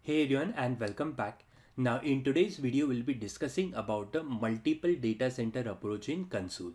Hey everyone and welcome back. Now in today's video we'll be discussing about the multiple data center approach in Consul.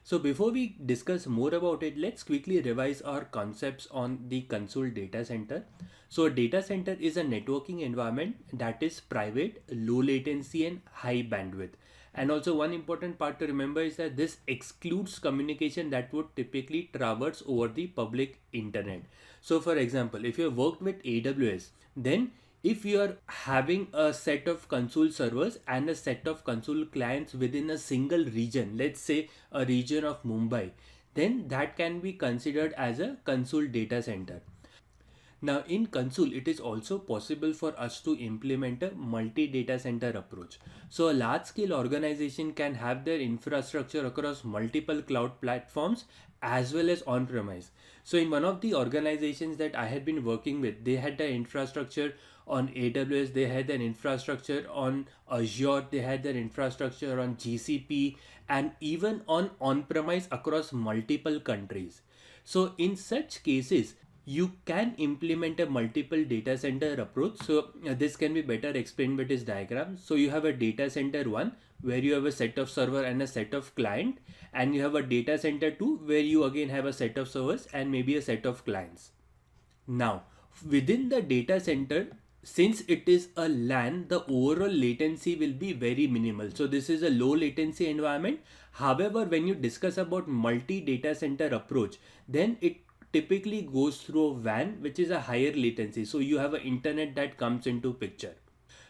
So before we discuss more about it, let's quickly revise our concepts on the Consul data center. So a data center is a networking environment that is private, low latency and high bandwidth. And also one important part to remember is that this excludes communication that would typically traverse over the public internet. So for example, if you have worked with AWS, then if you are having a set of Consul servers and a set of Consul clients within a single region, let's say a region of Mumbai, then that can be considered as a Consul data center. Now in Consul, it is also possible for us to implement a multi-data center approach. So a large scale organization can have their infrastructure across multiple cloud platforms as well as on-premise. So in one of the organizations that I had been working with, they had their infrastructure on AWS, they had their infrastructure on Azure, they had their infrastructure on GCP and even on-premise across multiple countries. So in such cases, you can implement a multiple data center approach. So this can be better explained with this diagram. So you have a data center 1 where you have a set of server and a set of client, and you have a data center 2 where you again have a set of servers and maybe a set of clients. Now within the data center, since it is a LAN, the overall latency will be very minimal. So this is a low latency environment. However, when you discuss about multi data center approach, then it typically goes through a WAN, which is a higher latency. So you have an internet that comes into picture.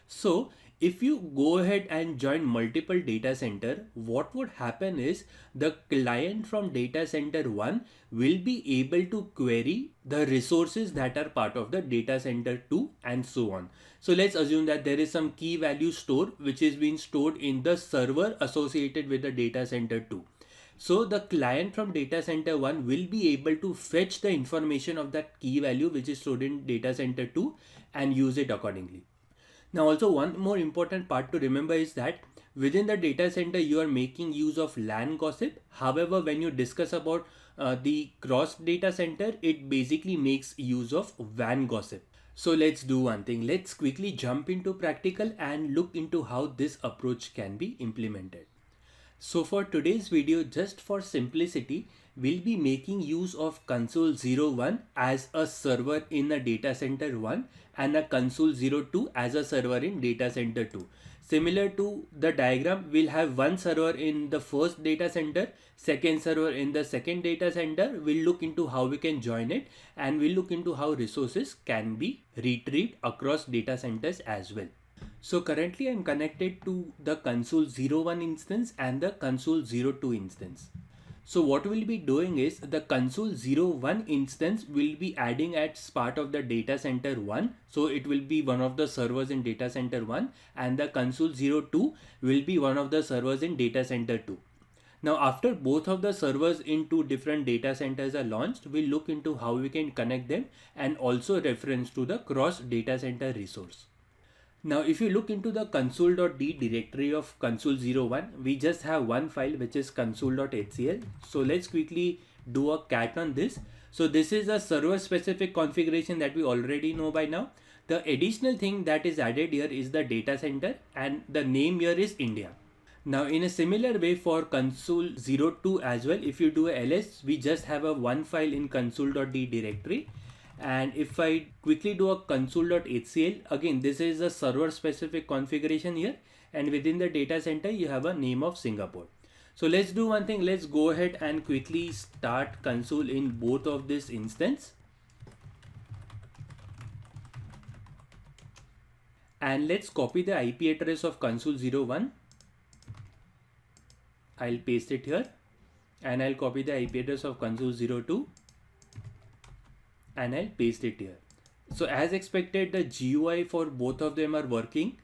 So if you go ahead and join multiple data center, what would happen is the client from data center 1 will be able to query the resources that are part of the data center 2 and so on. So let's assume that there is some key value stored which is being stored in the server associated with the data center 2. So the client from data center 1 will be able to fetch the information of that key value which is stored in data center 2 and use it accordingly. Now also one more important part to remember is that within the data center you are making use of LAN gossip. However, when you discuss about the cross data center, it basically makes use of WAN gossip. So let's do one thing. Let's quickly jump into practical and look into how this approach can be implemented. So for today's video, just for simplicity, we'll be making use of Consul 01 as a server in a data center 1 and a Consul 02 as a server in data center 2. Similar to the diagram, we'll have one server in the first data center, second server in the second data center. We'll look into how we can join it, and we'll look into how resources can be retrieved across data centers as well. So currently I'm connected to the Consul 01 instance and the Consul 02 instance. So what we'll be doing is the Consul 01 instance will be adding as part of the data center 1. So it will be one of the servers in data center 1, and the Consul 02 will be one of the servers in data center 2. Now after both of the servers in two different data centers are launched, we'll look into how we can connect them and also reference to the cross data center resource. Now if you look into the consul.d directory of Consul 01, we just have one file which is consul.hcl. So let's quickly do a cat on this. So this is a server specific configuration that we already know by now. The additional thing that is added here is the data center, and the name here is India. Now in a similar way for Consul 02 as well, if you do a ls, we just have a one file in consul.d directory. And if I quickly do a consul.hcl, again this is a server specific configuration here, and within the data center you have a name of Singapore. So let's do one thing. Let's go ahead and quickly start Consul in both of this instance, and let's copy the IP address of Consul 01. I'll paste it here, and I'll copy the IP address of Consul 02 and I'll paste it here. So as expected, the GUI for both of them are working.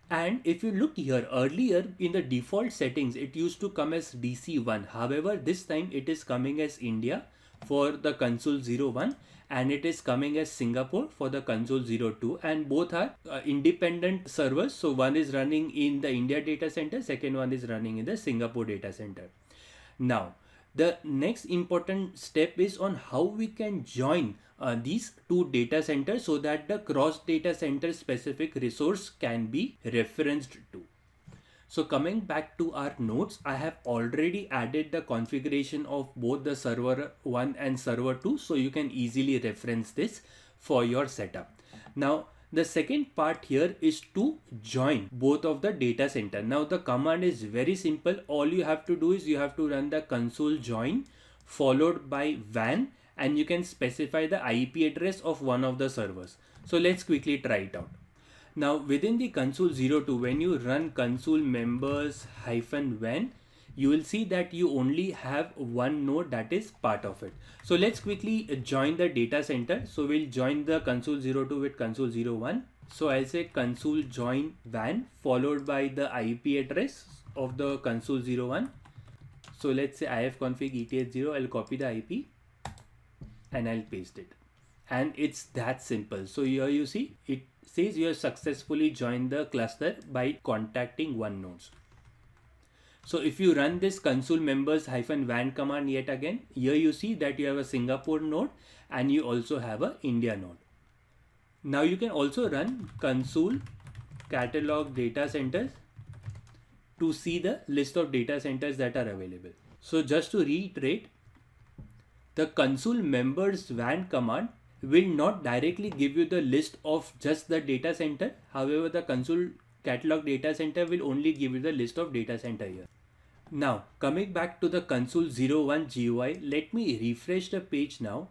And if you look here, earlier in the default settings, it used to come as DC1. However, this time it is coming as India for the Consul 01, and it is coming as Singapore for the Consul 02, and both are independent servers. So one is running in the India data center, second one is running in the Singapore data center. Now, the next important step is on how we can join these two data centers so that the cross data center specific resource can be referenced to. So coming back to our nodes, I have already added the configuration of both the server 1 and server 2, so you can easily reference this for your setup. Now the second part here is to join both of the data center. Now the command is very simple. All you have to do is you have to run the console join followed by WAN, and you can specify the IP address of one of the servers. So let's quickly try it out. Now within the console 02, when you run console members -WAN, you will see that you only have one node that is part of it. So let's quickly join the data center. So we'll join the console 02 with console 01. So I'll say console join WAN followed by the IP address of the console 01. So let's say ifconfig eth0, I'll copy the IP and I'll paste it. And it's that simple. So here you see it says you have successfully joined the cluster by contacting one node. So if you run this console members -WAN command yet again, here you see that you have a Singapore node and you also have a India node. Now you can also run console catalog data centers to see the list of data centers that are available. So just to reiterate, the console members WAN command will not directly give you the list of just the data center. However, the console catalog data center will only give you the list of data center here. Now coming back to the console 01 GUI, let me refresh the page now.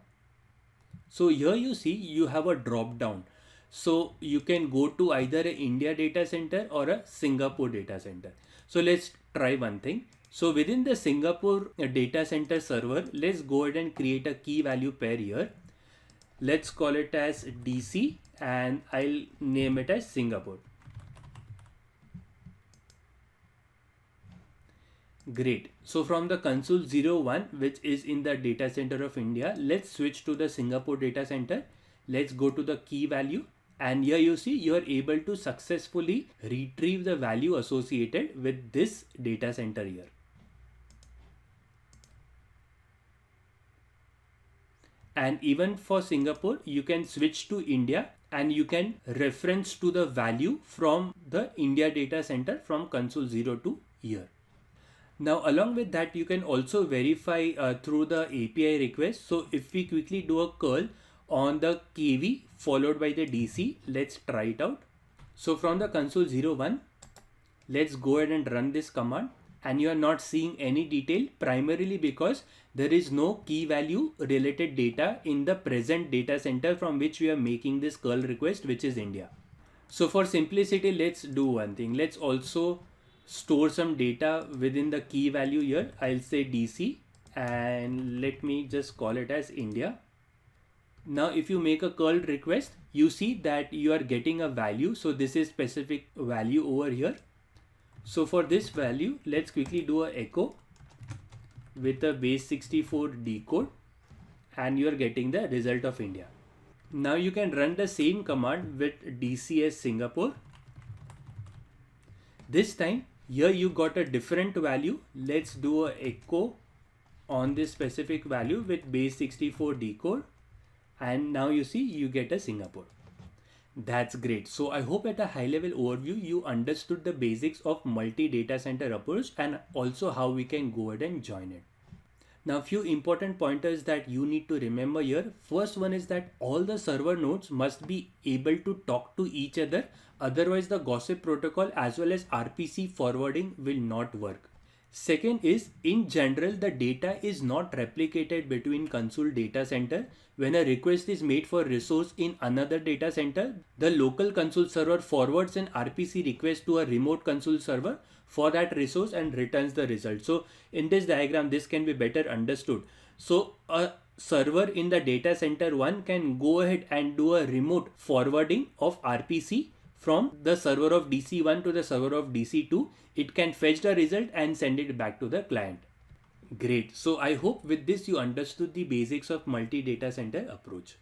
So here you see you have a drop down. So you can go to either an India data center or a Singapore data center. So let's try one thing. So within the Singapore data center server, let's go ahead and create a key value pair here. Let's call it as DC and I'll name it as Singapore. Great. So from the console 01, which is in the data center of India, let's switch to the Singapore data center. Let's go to the key value, and here you see you are able to successfully retrieve the value associated with this data center here. And even for Singapore, you can switch to India and you can reference to the value from the India data center from console 02 here. Now along with that, you can also verify through the API request. So if we quickly do a curl on the KV followed by the DC, let's try it out. So from the console 01, let's go ahead and run this command, and you are not seeing any detail primarily because there is no key value related data in the present data center from which we are making this curl request, which is India. So for simplicity, let's do one thing. Let's also store some data within the key value here. I'll say DC and let me just call it as India. Now if you make a curl request, you see that you are getting a value. So this is specific value over here. So for this value, let's quickly do a echo with a base 64 decode, and you are getting the result of India. Now you can run the same command with DCS Singapore. This time here you got a different value. Let's do a echo on this specific value with base 64 decode, and now you see you get a Singapore. That's great. So I hope at a high level overview you understood the basics of multi-data center approach and also how we can go ahead and join it. Now a few important pointers that you need to remember here. First one is that all the server nodes must be able to talk to each other, otherwise the gossip protocol as well as RPC forwarding will not work. Second is, in general, the data is not replicated between console data center. When a request is made for resource in another data center, the local console server forwards an RPC request to a remote console server for that resource and returns the result. So in this diagram, this can be better understood. So a server in the data center 1 can go ahead and do a remote forwarding of RPC from the server of DC1 to the server of DC2. It can fetch the result and send it back to the client. Great. So I hope with this you understood the basics of multi-data center approach.